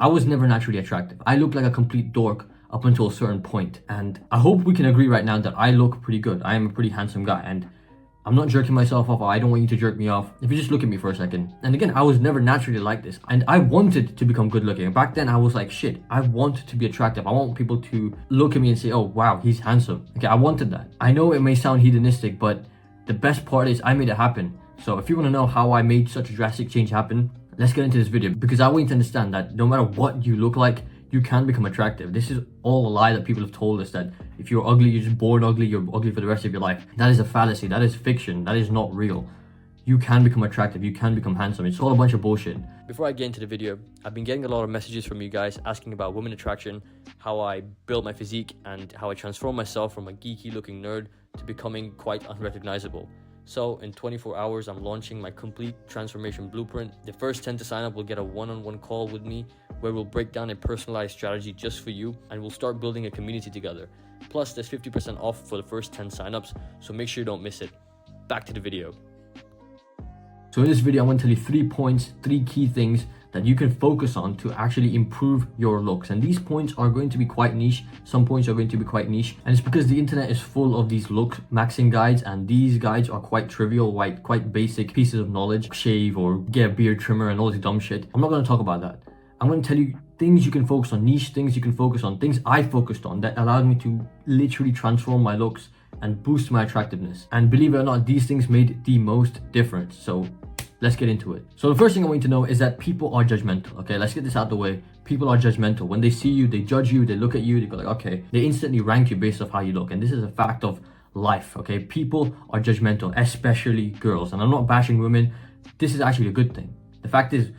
I was never naturally attractive. I looked like a complete dork up until a certain point. And I hope we can agree right now that I look pretty good. I am a pretty handsome guy, and I'm not jerking myself off. I don't want you to jerk me off. If you just look at me for a second. And again, I was never naturally like this. And I wanted to become good looking. Back then, I was like, shit, I want to be attractive. I want people to look at me and say, oh, wow, he's handsome. Okay, I wanted that. I know it may sound hedonistic, but the best part is I made it happen. So if you want to know how I made such a drastic change happen, let's get into this video, because I want you to understand that no matter what you look like, you can become attractive. This is all a lie that people have told us, that if you're ugly, you're just born ugly, you're ugly for the rest of your life. That is a fallacy. That is fiction. That is not real. You can become attractive. You can become handsome. It's all a bunch of bullshit. Before I get into the video, I've been getting a lot of messages from you guys asking about women attraction, how I built my physique, and how I transformed myself from a geeky looking nerd to becoming quite unrecognizable. So in 24 hours, I'm launching my complete transformation blueprint. The first 10 to sign up will get a one-on-one call with me where we'll break down a personalized strategy just for you, and we'll start building a community together. Plus, there's 50% off for the first 10 signups, so make sure you don't miss it. Back to the video. So in this video, I'm going to tell you 3 points, 3 key things that you can focus on to actually improve your looks. And these points are going to be quite niche. Some points are going to be quite niche. And it's because the internet is full of these look maxing guides, and these guides are quite trivial, quite basic pieces of knowledge. Shave or get a beard trimmer and all this dumb shit. I'm not going to talk about that. I'm going to tell you things you can focus on, niche things you can focus on, things I focused on that allowed me to literally transform my looks and boost my attractiveness. And believe it or not, these things made the most difference. So let's get into it. So the first thing I want you to know is that people are judgmental. Okay, let's get this out of the way. People are judgmental. When they see you, they judge you, they look at you, they go like, okay, they instantly rank you based off how you look. And this is a fact of life, okay? People are judgmental, especially girls. And I'm not bashing women. This is actually a good thing. The fact is,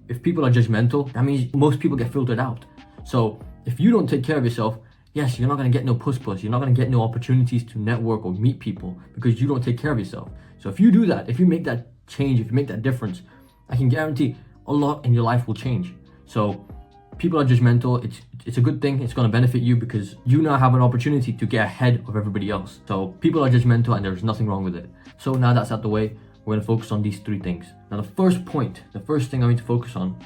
if people are judgmental, that means most people get filtered out. So if you don't take care of yourself, yes, you're not going to get no puss. You're not going to get no opportunities to network or meet people because you don't take care of yourself. So if you do that, if you make that change, if you make that difference, I can guarantee a lot in your life will change. So people are judgmental. It's a good thing. It's going to benefit you because you now have an opportunity to get ahead of everybody else. So people are judgmental and there's nothing wrong with it. So now that's out the way, we're going to focus on these 3 things. Now the first thing I need to focus on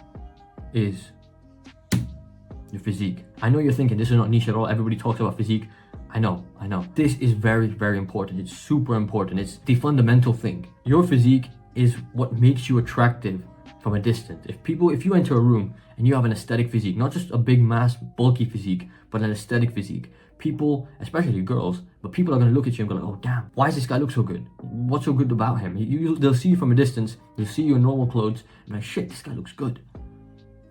is your physique. I know you're thinking this is not niche at all. Everybody talks about physique. I know. This is very, very important. It's super important. It's the fundamental thing. Your physique is what makes you attractive from a distance. If you enter a room and you have an aesthetic physique, not just a big mass bulky physique, but an aesthetic physique, people, especially girls, but people are going to look at you and go like, oh damn, why does this guy look so good? What's so good about him? They'll see you from a distance, they'll see you in normal clothes and like, shit, this guy looks good.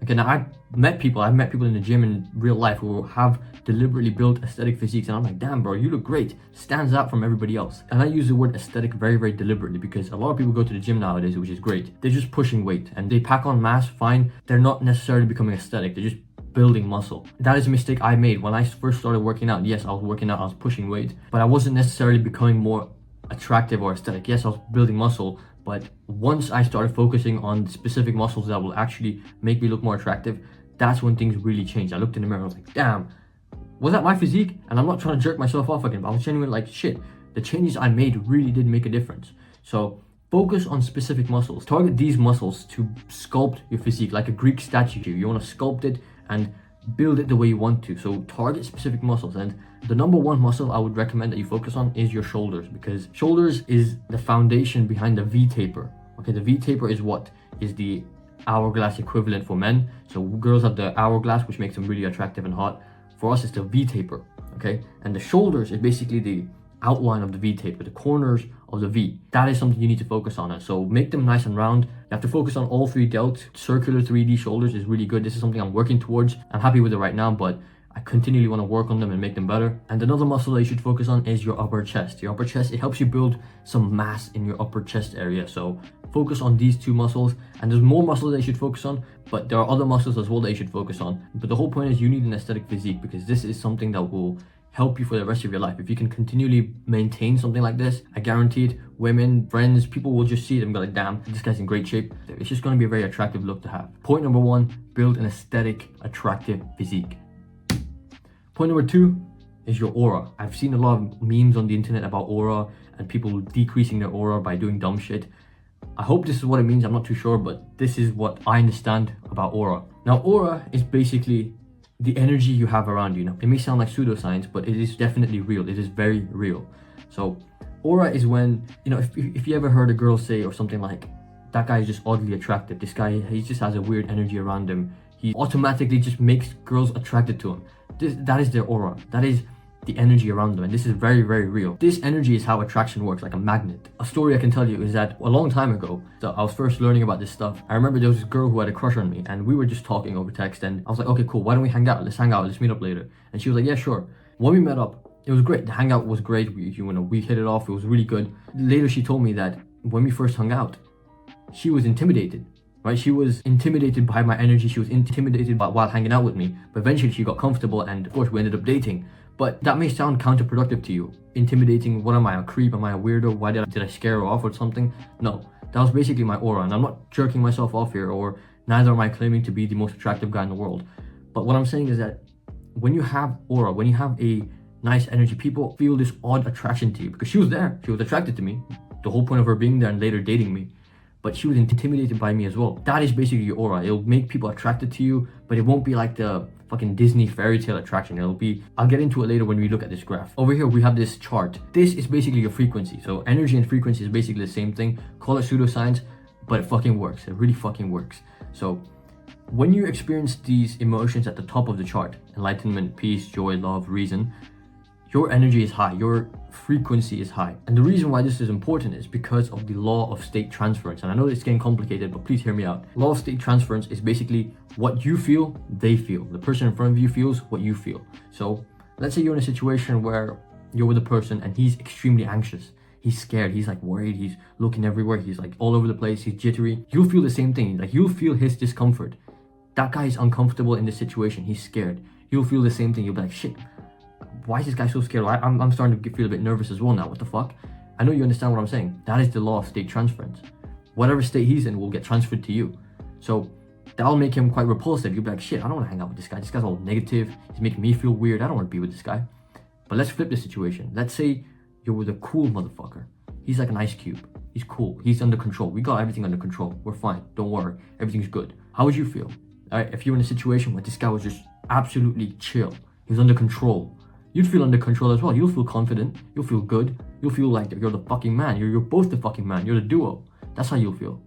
Okay, now I've met people in the gym in real life who have deliberately built aesthetic physiques, and I'm like, damn bro, you look great, stands out from everybody else. And I use the word aesthetic very, very deliberately because a lot of people go to the gym nowadays, which is great. They're just pushing weight and they pack on mass, fine. They're not necessarily becoming aesthetic, they're just building muscle. That is a mistake I made when I first started working out. Yes, I was working out, I was pushing weight, but I wasn't necessarily becoming more attractive or aesthetic. Yes, I was building muscle, but once I started focusing on specific muscles that will actually make me look more attractive, that's when things really changed. I looked in the mirror, I was like, damn, was that my physique? And I'm not trying to jerk myself off again, but I was genuinely like, shit, the changes I made really did make a difference. So focus on specific muscles. Target these muscles to sculpt your physique like a Greek statue. You want to sculpt it and build it the way you want to. So target specific muscles, and the number 1 muscle I would recommend that you focus on is your shoulders, because shoulders is the foundation behind the V taper. Okay, the V taper is what is the hourglass equivalent for men. So girls have the hourglass, which makes them really attractive and hot. For us, it's the V taper. Okay, and the shoulders is basically the outline of the V taper, the corners of the V. That is something you need to focus on. So make them nice and round. You have to focus on all 3 delts. Circular 3D shoulders is really good. This is something I'm working towards. I'm happy with it right now, but I continually want to work on them and make them better. And another muscle that you should focus on is your upper chest. Your upper chest, it helps you build some mass in your upper chest area. So focus on these 2 muscles, and there's more muscles that you should focus on, but there are other muscles as well that you should focus on. But the whole point is you need an aesthetic physique, because this is something that will help you for the rest of your life. If you can continually maintain something like this, I guarantee it, women, friends, people will just see it and be like, damn, this guy's in great shape. It's just going to be a very attractive look to have. Point number 1, build an aesthetic, attractive physique. Point number 2 is your aura. I've seen a lot of memes on the internet about aura and people decreasing their aura by doing dumb shit. I hope this is what it means, I'm not too sure, but this is what I understand about aura. Now, aura is basically the energy you have around you. Now, it may sound like pseudoscience, but it is definitely real. It is very real. So, aura is when, if you ever heard a girl say or something like, that guy is just oddly attractive. This guy, he just has a weird energy around him. He automatically just makes girls attracted to him. That is their aura. That is the energy around them, and this is very, very real. This energy is how attraction works, like a magnet. A story I can tell you is that a long time ago, so I was first learning about this stuff. I remember there was this girl who had a crush on me, and we were just talking over text, and I was like, okay, cool, why don't we hang out? Let's hang out, let's meet up later. And she was like, yeah, sure. When we met up, it was great. The hangout was great. We hit it off. It was really good. Later, she told me that when we first hung out, she was intimidated. Right? She was intimidated by my energy. She was intimidated while hanging out with me. But eventually she got comfortable, and of course we ended up dating. But that may sound counterproductive to you. Intimidating, what am I, a creep? Am I a weirdo? Why did I scare her off or something? No, that was basically my aura. And I'm not jerking myself off here, or neither am I claiming to be the most attractive guy in the world. But what I'm saying is that when you have aura, when you have a nice energy, people feel this odd attraction to you, because she was there. She was attracted to me. The whole point of her being there and later dating me. But she was intimidated by me as well. That is basically your aura. It'll make people attracted to you, but it won't be like the fucking Disney fairy tale attraction. It'll be, I'll get into it later when we look at this graph. Over here, we have this chart. This is basically your frequency. So energy and frequency is basically the same thing. Call it pseudoscience, but it fucking works. It really fucking works. So when you experience these emotions at the top of the chart, enlightenment, peace, joy, love, reason, your energy is high, your frequency is high. And the reason why this is important is because of the law of state transference. And I know it's getting complicated, but please hear me out. Law of state transference is basically what you feel, they feel. The person in front of you feels what you feel. So let's say you're in a situation where you're with a person and he's extremely anxious. He's scared, he's like worried, he's looking everywhere, he's like all over the place, he's jittery. You'll feel the same thing, like you'll feel his discomfort. That guy is uncomfortable in this situation, he's scared. You'll feel the same thing, you'll be like, shit, why is this guy so scared? I'm starting to feel a bit nervous as well now. What the fuck? I know you understand what I'm saying. That is the law of state transference. Whatever state he's in will get transferred to you. So that'll make him quite repulsive. You'll be like, shit, I don't want to hang out with this guy. This guy's all negative. He's making me feel weird. I don't want to be with this guy. But let's flip the situation. Let's say you're with a cool motherfucker. He's like an ice cube. He's cool. He's under control. We got everything under control. We're fine. Don't worry. Everything's good. How would you feel? All right, if you're in a situation where this guy was just absolutely chill. He was under control. You'd feel under control as well. You'll feel confident. You'll feel good. You'll feel like you're the fucking man. You're both the fucking man. You're the duo. That's how you'll feel.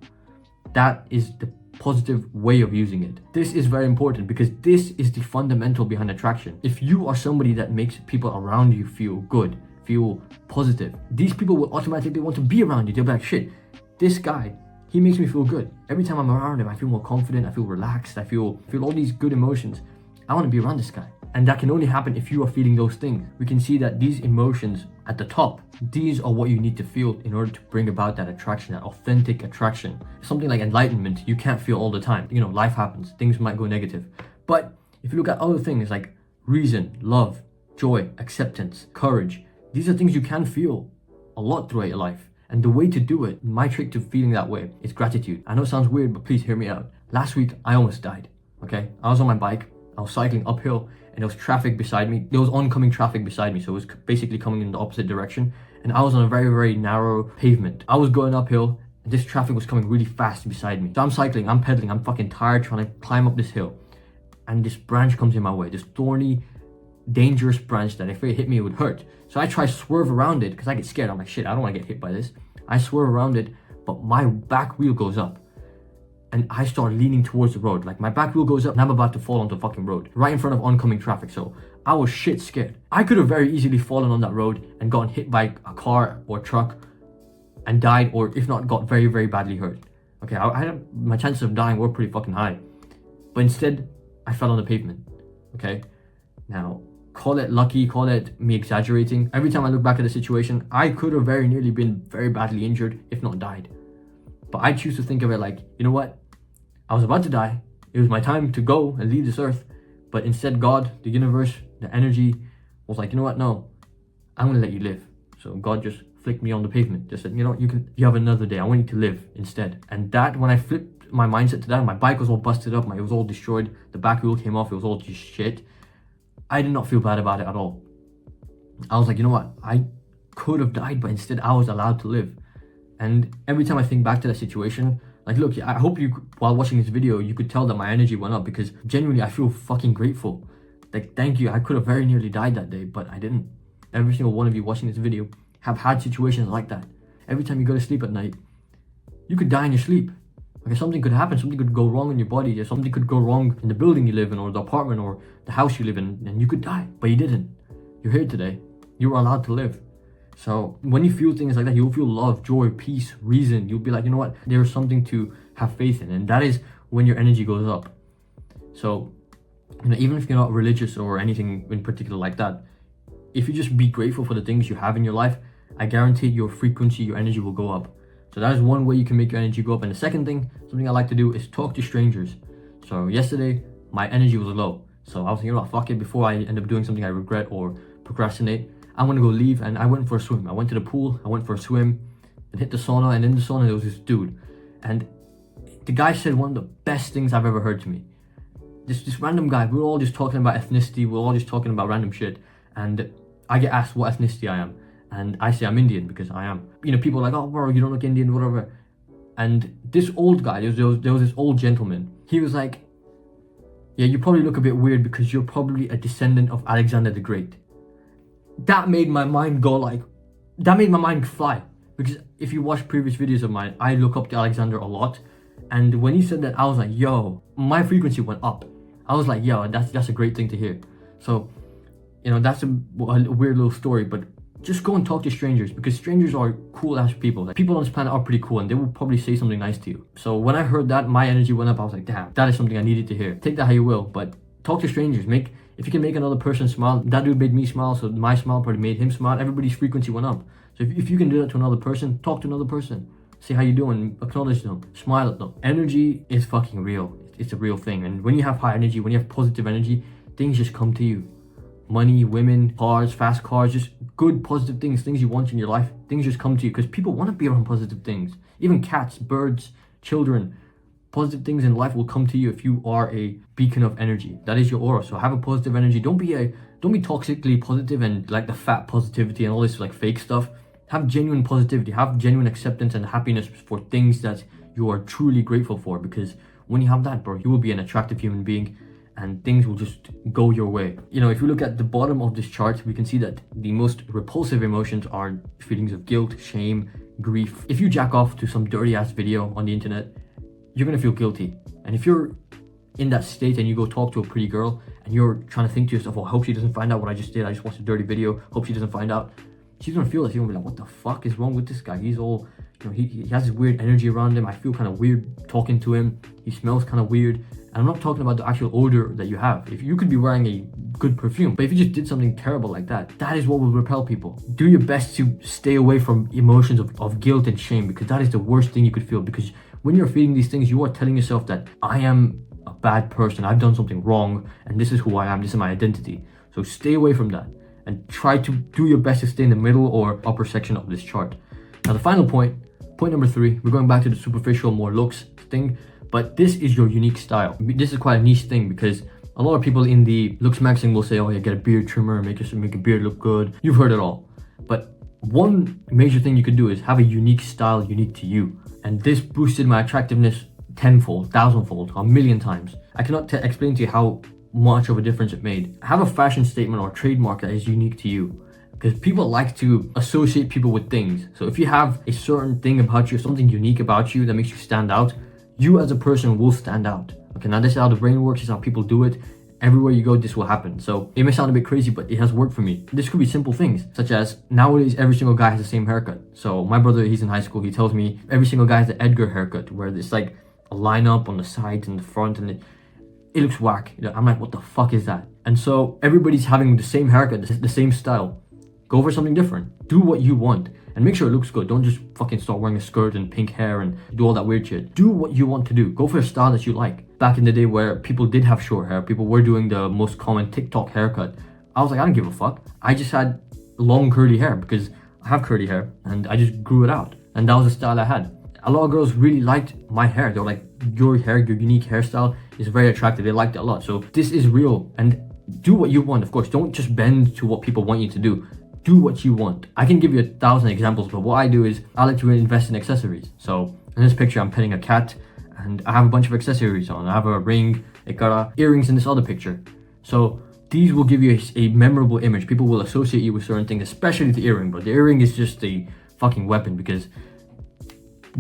That is the positive way of using it. This is very important because this is the fundamental behind attraction. If you are somebody that makes people around you feel good, feel positive, these people will automatically want to be around you. They'll be like, shit, this guy, he makes me feel good. Every time I'm around him, I feel more confident. I feel relaxed. I feel all these good emotions. I want to be around this guy. And that can only happen if you are feeling those things. We can see that these emotions at the top, these are what you need to feel in order to bring about that attraction, that authentic attraction. Something like enlightenment, you can't feel all the time. Life happens, things might go negative. But if you look at other things like reason, love, joy, acceptance, courage, these are things you can feel a lot throughout your life. And the way to do it, my trick to feeling that way, is gratitude. I know it sounds weird, but please hear me out. Last week, I almost died, okay? I was on my bike, I was cycling uphill, and there was traffic beside me. There was oncoming traffic beside me, so it was basically coming in the opposite direction. And I was on a very, very narrow pavement. I was going uphill, and this traffic was coming really fast beside me. So I'm cycling, I'm pedaling, I'm fucking tired trying to climb up this hill. And this branch comes in my way, this thorny, dangerous branch that if it hit me, it would hurt. So I try to swerve around it, because I get scared. I'm like, shit, I don't want to get hit by this. I swerve around it, but my back wheel goes up. And I start leaning towards the road. Like my back wheel goes up and I'm about to fall onto the fucking road. Right in front of oncoming traffic. So I was shit scared. I could have very easily fallen on that road and gotten hit by a car or truck and died, or if not, got very, very badly hurt. Okay, my chances of dying were pretty fucking high. But instead, I fell on the pavement. Okay? Now, call it lucky, call it me exaggerating. Every time I look back at the situation, I could have very nearly been very badly injured, if not died. But I choose to think of it like, you know what? I was about to die. It was my time to go and leave this earth. But instead, God, the universe, the energy was like, you know what? No, I'm going to let you live. So God just flicked me on the pavement. Just said, you know, you have another day. I want you to live instead. And that, when I flipped my mindset to that, my bike was all busted up. It was all destroyed. The back wheel came off. It was all just shit. I did not feel bad about it at all. I was like, you know what? I could have died, but instead I was allowed to live. And every time I think back to that situation, like, look, I hope you, while watching this video, you could tell that my energy went up, because genuinely I feel fucking grateful. Like, thank you. I could have very nearly died that day, but I didn't. Every single one of you watching this video have had situations like that. Every time you go to sleep at night, you could die in your sleep. Okay, something could happen, something could go wrong in your body, or something could go wrong in the building you live in, or the apartment, or the house you live in, and you could die, but you didn't. You're here today. You were allowed to live. So when you feel things like that, you'll feel love, joy, peace, reason. You'll be like, you know what? There's something to have faith in, and that is when your energy goes up. So, you know, even if you're not religious or anything in particular like that, if you just be grateful for the things you have in your life, I guarantee your frequency, your energy will go up. So that is one way you can make your energy go up. And the second thing, something I like to do, is talk to strangers. So yesterday, my energy was low. So I was thinking, you know, fuck it, before I end up doing something I regret or procrastinate, I'm gonna go leave. And I went for a swim. I went to the pool, I went for a swim, and hit the sauna. And in the sauna, there was this dude. And the guy said one of the best things I've ever heard to me. This random guy, we were all just talking about ethnicity, we were all just talking about random shit. And I get asked what ethnicity I am. And I say I'm Indian, because I am. You know, people are like, oh, bro, you don't look Indian, whatever. And this old guy, there was this old gentleman. He was like, yeah, you probably look a bit weird because you're probably a descendant of Alexander the Great. That made my mind go like, that made my mind fly. Because if you watch previous videos of mine, I look up to Alexander a lot. And when he said that, I was like, yo, my frequency went up. I was like, yo, that's a great thing to hear. So, you know, that's a weird little story, but just go and talk to strangers, because strangers are cool ass people. Like, people on this planet are pretty cool, and they will probably say something nice to you. So when I heard that, my energy went up. I was like, damn, that is something I needed to hear. Take that how you will, but talk to strangers. If you can make another person smile, that dude made me smile, so my smile probably made him smile. Everybody's frequency went up. So if you can do that to another person, talk to another person. Say how you doing, acknowledge them, smile at them. Energy is fucking real. It's a real thing. And when you have high energy, when you have positive energy, things just come to you. Money, women, cars, fast cars, just good positive things you want in your life. Things just come to you because people want to be around positive things. Even cats, birds, children, positive things in life will come to you if you are a beacon of energy. That is your aura. So have a positive energy. Don't be toxically positive and like the fat positivity and all this like fake stuff. Have genuine positivity. Have genuine acceptance and happiness for things that you are truly grateful for, because when you have that, bro, you will be an attractive human being and things will just go your way. You know, if you look at the bottom of this chart, we can see that the most repulsive emotions are feelings of guilt, shame, grief. If you jack off to some dirty ass video on the internet, you're gonna feel guilty. And if you're in that state and you go talk to a pretty girl and you're trying to think to yourself, oh, I hope she doesn't find out what I just did. I just watched a dirty video. Hope she doesn't find out. She's gonna feel this. You're gonna be like, what the fuck is wrong with this guy? He's all, you know, he has this weird energy around him. I feel kind of weird talking to him. He smells kind of weird. And I'm not talking about the actual odor that you have. If you could be wearing a good perfume, but if you just did something terrible like that, that is what will repel people. Do your best to stay away from emotions of guilt and shame, because that is the worst thing you could feel. Because when you're feeling these things, you are telling yourself that I am a bad person, I've done something wrong, and this is who I am, this is my identity. So stay away from that and try to do your best to stay in the middle or upper section of this chart. Now the final point number 3, we're going back to the superficial, more looks thing. But this is your unique style. This is quite a niche thing, because a lot of people in the looks magazine will say, oh yeah, get a beard trimmer, make a beard look good. You've heard it all. But one major thing you could do is have a unique style unique to you. And this boosted my attractiveness tenfold, thousandfold, a million times. I cannot explain to you how much of a difference it made. Have a fashion statement or trademark that is unique to you. Because people like to associate people with things. So if you have a certain thing about you, something unique about you that makes you stand out, you as a person will stand out. Okay, now this is how the brain works, this is how people do it. Everywhere you go, this will happen. So it may sound a bit crazy, but it has worked for me. This could be simple things, such as nowadays every single guy has the same haircut. So my brother, he's in high school, he tells me every single guy has the Edgar haircut, where it's like a line up on the sides and the front, and it looks whack. I'm like, what the fuck is that? And so everybody's having the same haircut, the same style. Go for something different. Do what you want. And make sure it looks good. Don't just fucking start wearing a skirt and pink hair and do all that weird shit. Do what you want to do. Go for a style that you like. Back in the day where people did have short hair, people were doing the most common TikTok haircut. I was like, I don't give a fuck. I just had long curly hair because I have curly hair and I just grew it out. And that was the style I had. A lot of girls really liked my hair. They were like, your hair, your unique hairstyle is very attractive. They liked it a lot. So this is real. And do what you want, of course. Don't just bend to what people want you to do. do what you want. I can give you 1,000 examples, but what I do is I like to invest in accessories. So in this picture, I'm petting a cat and I have a bunch of accessories on. I have a ring, earrings in this other picture. So these will give you a memorable image. People will associate you with certain things, especially the earring. But the earring is just a fucking weapon because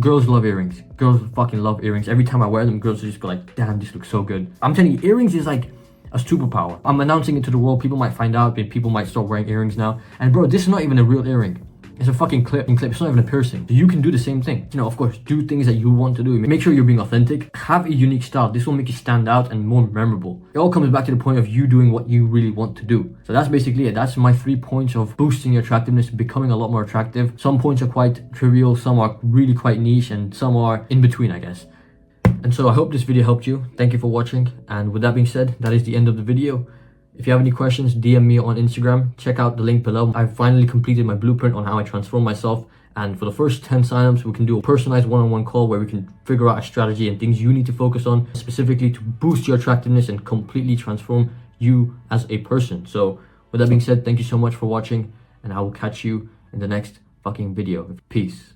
girls love earrings. Girls fucking love earrings. Every time I wear them, girls just go like, damn, this looks so good. I'm telling you, earrings is like a superpower. I'm announcing it to the world. People might find out, but people might start wearing earrings now. And bro, this is not even a real earring. It's a fucking clip. It's not even a piercing. So you can do the same thing. You know, of course, do things that you want to do. Make sure you're being authentic. Have a unique style. This will make you stand out and more memorable. It all comes back to the point of you doing what you really want to do. So that's basically it. That's my 3 points of boosting your attractiveness, becoming a lot more attractive. Some points are quite trivial, some are really quite niche, and some are in between, I guess. And so I hope this video helped you. Thank you for watching. And with that being said, that is the end of the video. If you have any questions, DM me on Instagram. Check out the link below. I've finally completed my blueprint on how I transform myself. And for the first 10 signups, we can do a personalized one-on-one call where we can figure out a strategy and things you need to focus on, specifically to boost your attractiveness and completely transform you as a person. So with that being said, thank you so much for watching, and I will catch you in the next fucking video. Peace.